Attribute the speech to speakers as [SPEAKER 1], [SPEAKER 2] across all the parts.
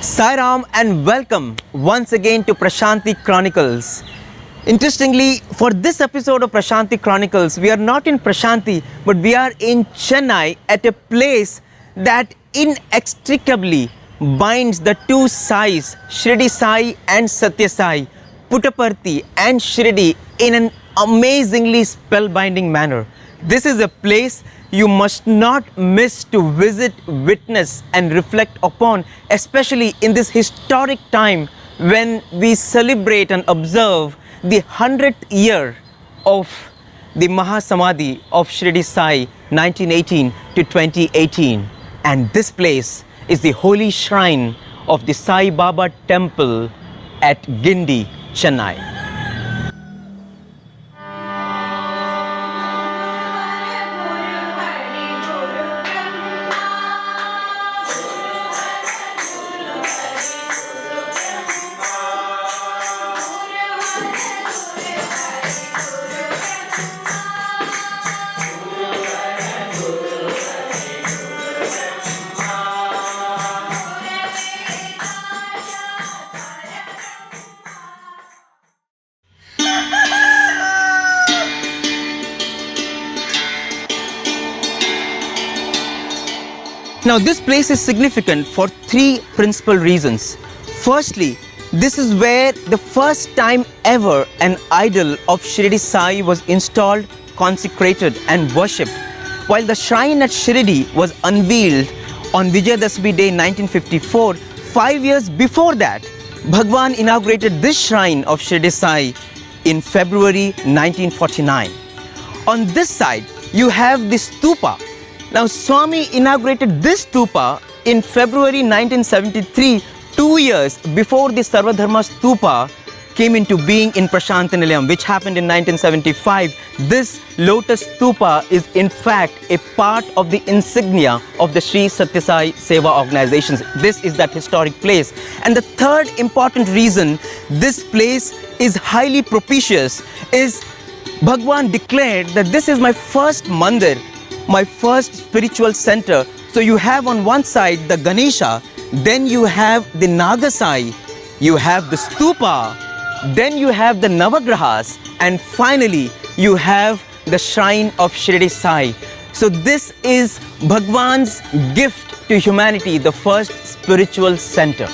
[SPEAKER 1] Sai Ram and welcome once again to Prasanthi Chronicles. Interestingly, for this episode of Prasanthi Chronicles, we are not in Prasanthi, but we are in Chennai at a place that inextricably binds the two Sais, Shiridi Sai and Sathya Sai, Puttaparthi and Shiridi in an amazingly spellbinding manner. This is a place you must not miss to visit, witness and reflect upon, especially in this historic time when we celebrate and observe the 100th year of the Maha Samadhi of Shiridi Sai 1918 to 2018. And this place is the holy shrine of the Sai Baba temple at Guindy, Chennai. Now this place is significant for three principal reasons. Firstly, this is where the first time ever an idol of Shiridi Sai was installed, consecrated and worshipped. While the shrine at Shiridi was unveiled on Vijayadashmi Day 1954, 5 years before that, Bhagawan inaugurated this shrine of Shiridi Sai in February 1949. On this side, you have the stupa. Now, Swami inaugurated this stupa in February 1973, 2 years before the Sarvadharma stupa came into being in Prasanthi Nilayam, which happened in 1975. This lotus stupa is in fact a part of the insignia of the Sri Sathya Sai Seva organizations. This is that historic place. And the third important reason this place is highly propitious is Bhagawan declared that this is my first mandir, my first spiritual center. So you have on one side the Ganesha, then you have the Nagasai, you have the stupa, then you have the Navagrahas, and finally you have the shrine of Shiridi Sai. So this is Bhagwan's gift to humanity, the first spiritual center.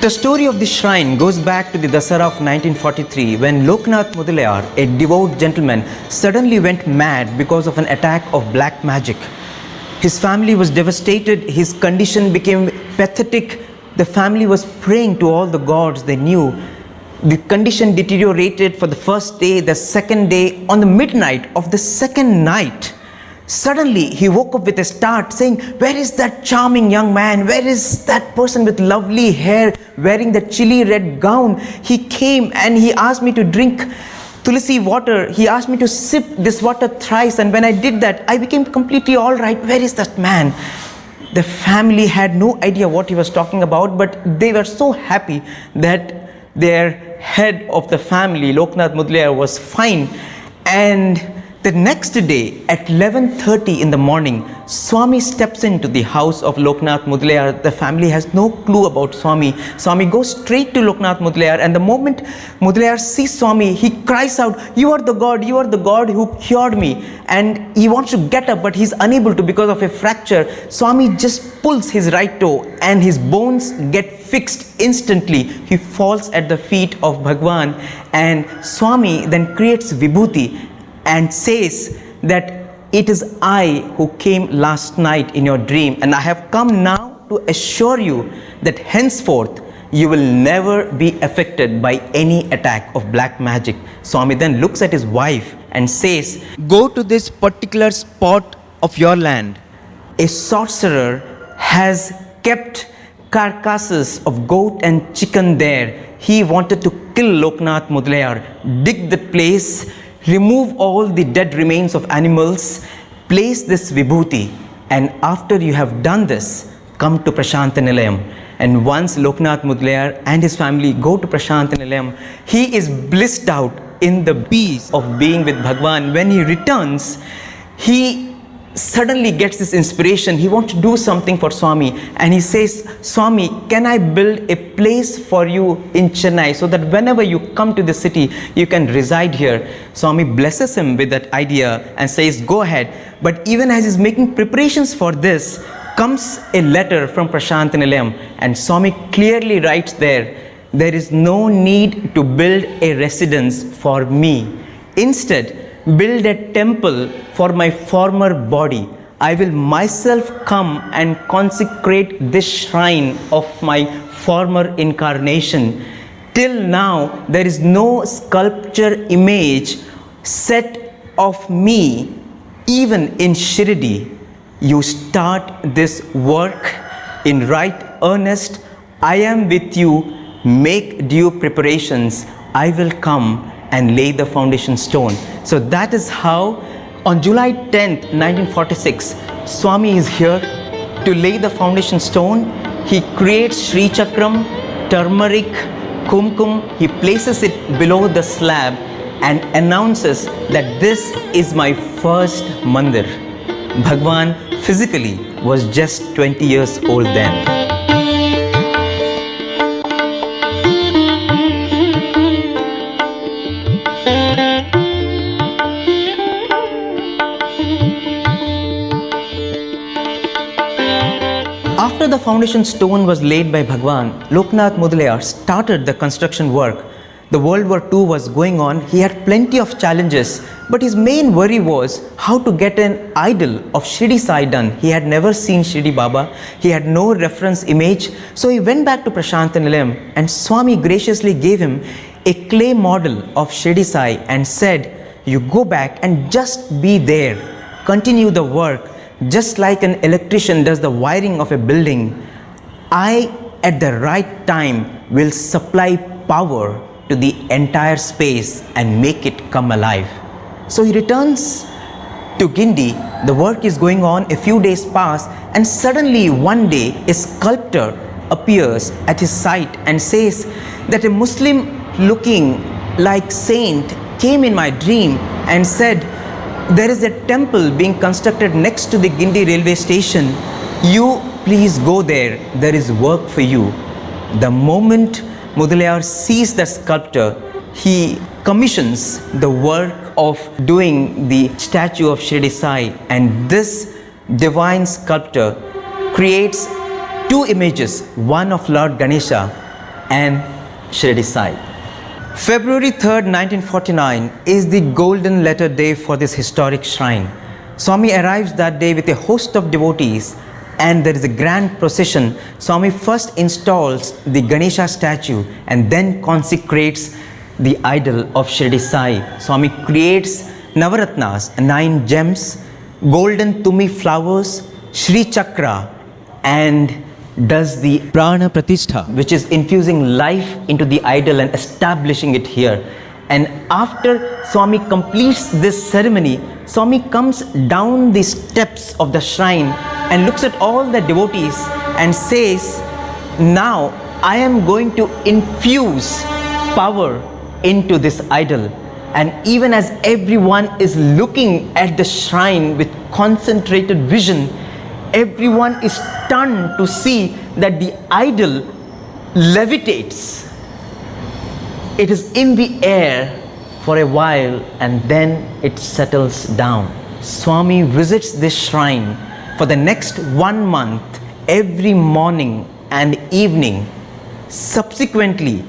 [SPEAKER 1] The story of the shrine goes back to the Dasara of 1943 when Loknath Mudaliar, a devout gentleman, suddenly went mad because of an attack of black magic. His family was devastated, his condition became pathetic. The family was praying to all the gods they knew. The condition deteriorated for the first day, the second day. On the midnight of the second night, suddenly he woke up with a start saying, "Where is that charming young man? Where is that person with lovely hair wearing the chilly red gown? He came and he asked me to drink tulsi water. He asked me to sip this water thrice, and when I did that, I became completely all right. Where is that man?" The family had no idea what he was talking about, but they were so happy that their head of the family, Loknath Mudaliar, was fine. And the next day at 11:30 in the morning, Swami steps into the house of Loknath Mudaliar. The family has no clue about Swami. Swami goes straight to Loknath Mudaliar, and the moment Mudaliar sees Swami, he cries out, "You are the God who cured me." And he wants to get up, but he's unable to because of a fracture. Swami just pulls his right toe and his bones get fixed instantly. He falls at the feet of Bhagawan, and Swami then creates vibhuti and says that it is I who came last night in your dream, and I have come now to assure you that henceforth you will never be affected by any attack of black magic. Swami then looks at his wife and says, "Go to this particular spot of your land. A sorcerer has kept carcasses of goat and chicken there. He wanted to kill Loknath Mudaliar. Dig the place, remove all the dead remains of animals, place this vibhuti, and after you have done this, come to Prasanthi Nilayam And once Loknath Mudaliar and his family go to Prasanthi Nilayam, he is blissed out in the peace of being with Bhagawan. When he returns, he suddenly gets this inspiration. He wants to do something for Swami, and he says, Swami, can I build a place for you in Chennai so that whenever you come to the city, you can reside here? Swami blesses him with that idea and says, go ahead. But even as he's making preparations for this, comes a letter from Prasanthi Nilayam, and Swami clearly writes there is no need to build a residence for me. Instead, build a temple for my former body. I will myself come and consecrate this shrine of my former incarnation. Till now, there is no sculpture image set of me, even in Shirdi. You start this work in right earnest. I am with you. Make due preparations. I will come and lay the foundation stone. So that is how on July 10th, 1946, Swami is here to lay the foundation stone. He creates Sri Chakram, turmeric, kumkum. He places it below the slab and announces that this is my first mandir. Bhagawan physically was just 20 years old then. After the foundation stone was laid by Bhagawan, Loknath Mudaliar started the construction work. The World War II was going on. He had plenty of challenges, but his main worry was how to get an idol of Shiridi Sai done. He had never seen Shirdi Baba. He had no reference image. So he went back to Prasanthi Nilayam, and Swami graciously gave him a clay model of Shiridi Sai and said, you go back and just be there. Continue the work. Just like an electrician does the wiring of a building, I, at the right time, will supply power to the entire space and make it come alive. So he returns to Guindy. The work is going on. A few days pass, and suddenly one day a sculptor appears at his site and says that a Muslim looking like saint came in my dream and said, there is a temple being constructed next to the Guindy railway station. You please go there. There is work for you. The moment Mudaliar sees the sculptor, he commissions the work of doing the statue of Shiridi Sai, and this divine sculptor creates two images, one of Lord Ganesha and Shiridi Sai. February 3rd, 1949 is the golden letter day for this historic shrine. Swami arrives that day with a host of devotees, and there is a grand procession. Swami first installs the Ganesha statue and then consecrates the idol of Shiridi Sai. Swami creates Navaratnas, 9 gems, golden tumi flowers, Shri Chakra, and does the Prana Pratishtha, which is infusing life into the idol and establishing it here. And after Swami completes this ceremony, Swami comes down the steps of the shrine and looks at all the devotees and says, now I am going to infuse power into this idol. And even as everyone is looking at the shrine with concentrated vision, everyone is stunned to see that the idol levitates. It is in the air for a while and then it settles down. Swami visits this shrine for the next 1 month, every morning and evening. Subsequently,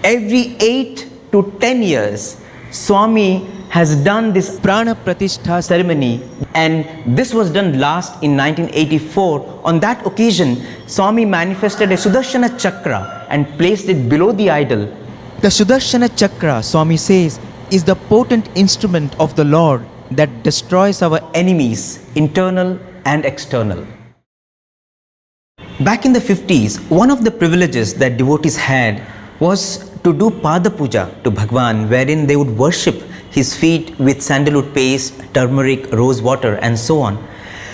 [SPEAKER 1] every 8 to 10 years, Swami has done this Prana Pratishtha ceremony, and this was done last in 1984. On that occasion, Swami manifested a Sudarshana Chakra and placed it below the idol. The Sudarshana Chakra, Swami says, is the potent instrument of the Lord that destroys our enemies, internal and external. Back in the 50s, one of the privileges that devotees had was to do Pada Puja to Bhagawan, wherein they would worship his feet with sandalwood paste, turmeric, rose water, and so on.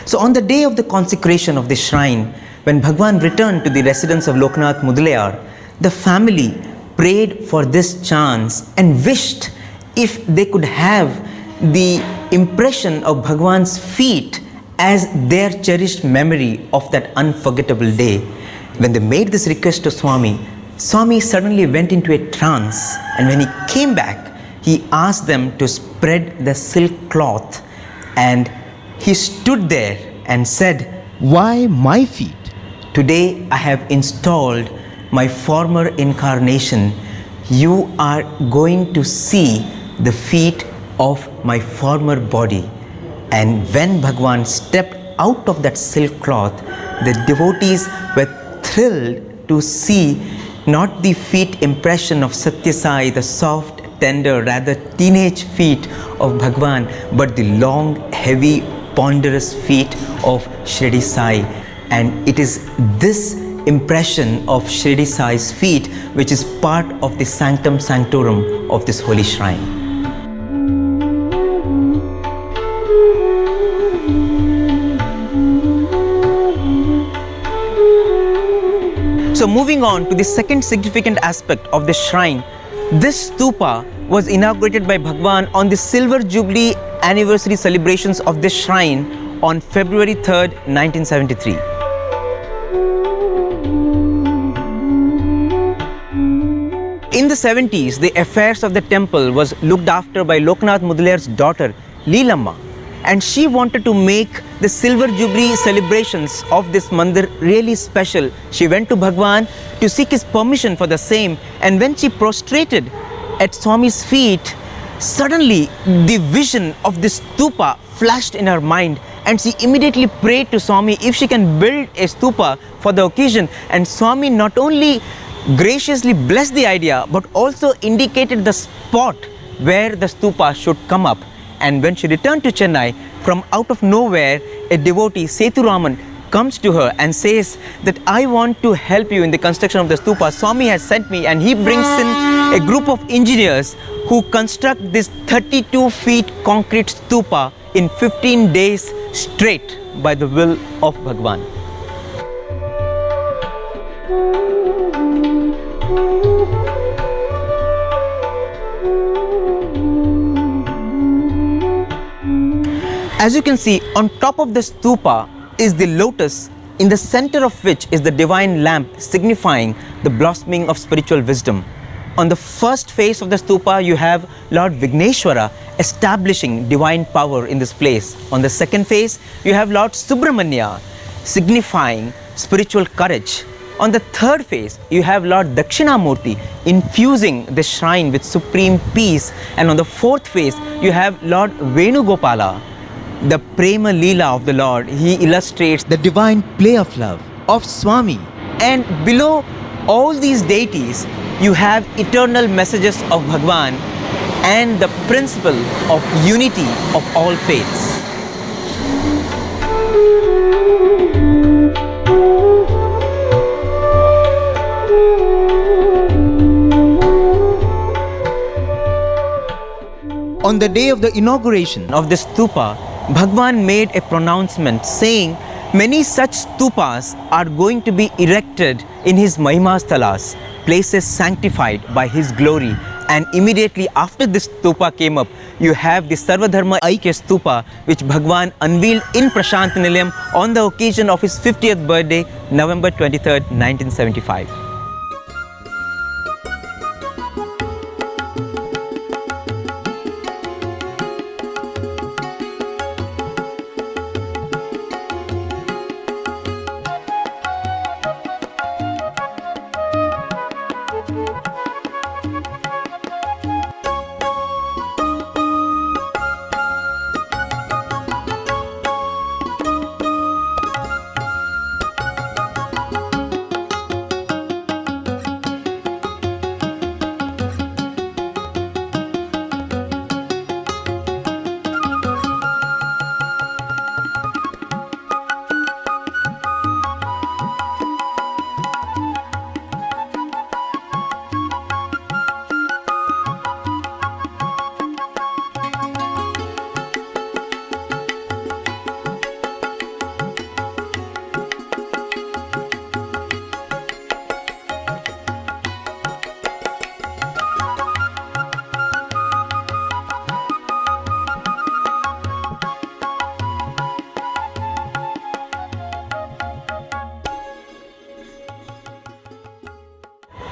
[SPEAKER 1] So on the day of the consecration of the shrine, when Bhagawan returned to the residence of Loknath Mudalayar, the family prayed for this chance and wished if they could have the impression of Bhagawan's feet as their cherished memory of that unforgettable day. When they made this request to Swami, Swami suddenly went into a trance, and when he came back, he asked them to spread the silk cloth, and he stood there and said,
[SPEAKER 2] "Why my feet?
[SPEAKER 1] Today I have installed my former incarnation. You are going to see the feet of my former body." And when Bhagavan stepped out of that silk cloth, the devotees were thrilled to see not the feet impression of Sathya Sai, the soft, tender, rather teenage feet of Bhagavan, but the long, heavy, ponderous feet of Shiridi Sai. And it is this impression of Shiridi Sai's feet which is part of the sanctum sanctorum of this holy shrine. So moving on to the second significant aspect of this shrine, this stupa was inaugurated by Bhagavan on the Silver Jubilee anniversary celebrations of this shrine on February 3rd, 1973. In the 70s, the affairs of the temple was looked after by Loknath Mudalayar's daughter, Leelamma, and she wanted to make the Silver Jubilee celebrations of this mandir really special. She went to Bhagavan to seek his permission for the same, and when she prostrated at Swami's feet, suddenly the vision of this stupa flashed in her mind, and she immediately prayed to Swami if she can build a stupa for the occasion. And Swami not only graciously blessed the idea but also indicated the spot where the stupa should come up. And when she returned to Chennai, from out of nowhere, a devotee, Sethuraman, comes to her and says that I want to help you in the construction of the stupa. Swami has sent me, and he brings in a group of engineers who construct this 32 feet concrete stupa in 15 days straight by the will of Bhagavan. As you can see, on top of the stupa is the lotus, in the center of which is the divine lamp signifying the blossoming of spiritual wisdom. On the first face of the stupa, you have Lord Vigneshwara establishing divine power in this place. On the second face, you have Lord Subramanya signifying spiritual courage. On the third face, you have Lord Dakshinamurti infusing the shrine with supreme peace. And on the fourth face, you have Lord Venugopala, the Prema Leela of the Lord. He illustrates the divine play of love of Swami. And below all these deities, you have eternal messages of Bhagavan and the principle of unity of all faiths. On the day of the inauguration of this stupa, Bhagavan made a pronouncement saying many such stupas are going to be erected in his Mahimasthalas, places sanctified by his glory. And immediately after this stupa came up, you have the Sarvadharma Aikya stupa, which Bhagavan unveiled in Prasanthi Nilayam on the occasion of his 50th birthday, November 23rd, 1975.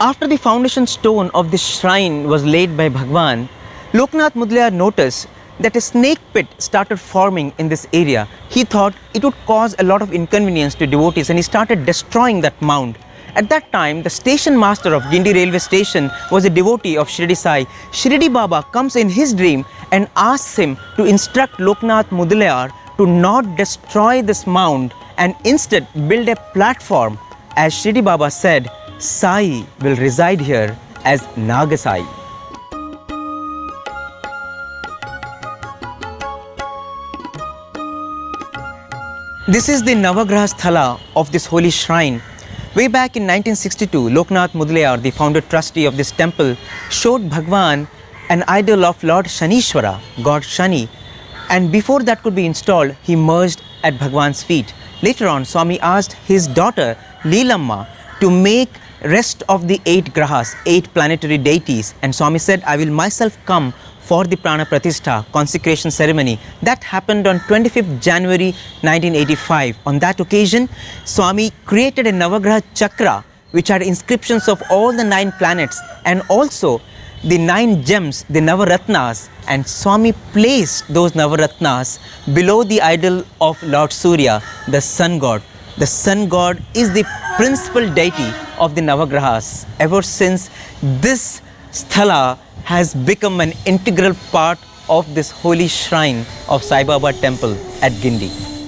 [SPEAKER 1] After the foundation stone of this shrine was laid by Bhagawan, Loknath Mudaliar noticed that a snake pit started forming in this area. He thought it would cause a lot of inconvenience to devotees and he started destroying that mound. At that time, the station master of Guindy railway station was a devotee of Shiridi Sai. Shiridi Baba comes in his dream and asks him to instruct Loknath Mudaliar to not destroy this mound and instead build a platform. As Shiridi Baba said, Sai will reside here as Nagasai. This is the Navagraha Sthala of this holy shrine. Way back in 1962, Loknath Mudaliar, the founder trustee of this temple, showed Bhagawan an idol of Lord Shanishwara, God Shani, and before that could be installed, he merged at Bhagawan's feet. Later on, Swami asked his daughter Leelamma to make rest of the 8 grahas, 8 planetary deities, and Swami said, I will myself come for the Prana Pratishtha consecration ceremony. That happened on 25th January 1985. On that occasion, Swami created a Navagraha Chakra which had inscriptions of all the 9 planets and also the 9 gems, the Navaratnas, and Swami placed those Navaratnas below the idol of Lord Surya, the sun god. The sun god is the principal deity of the Navagrahas. Ever since, this sthala has become an integral part of this holy shrine of Sai Baba temple at Guindy.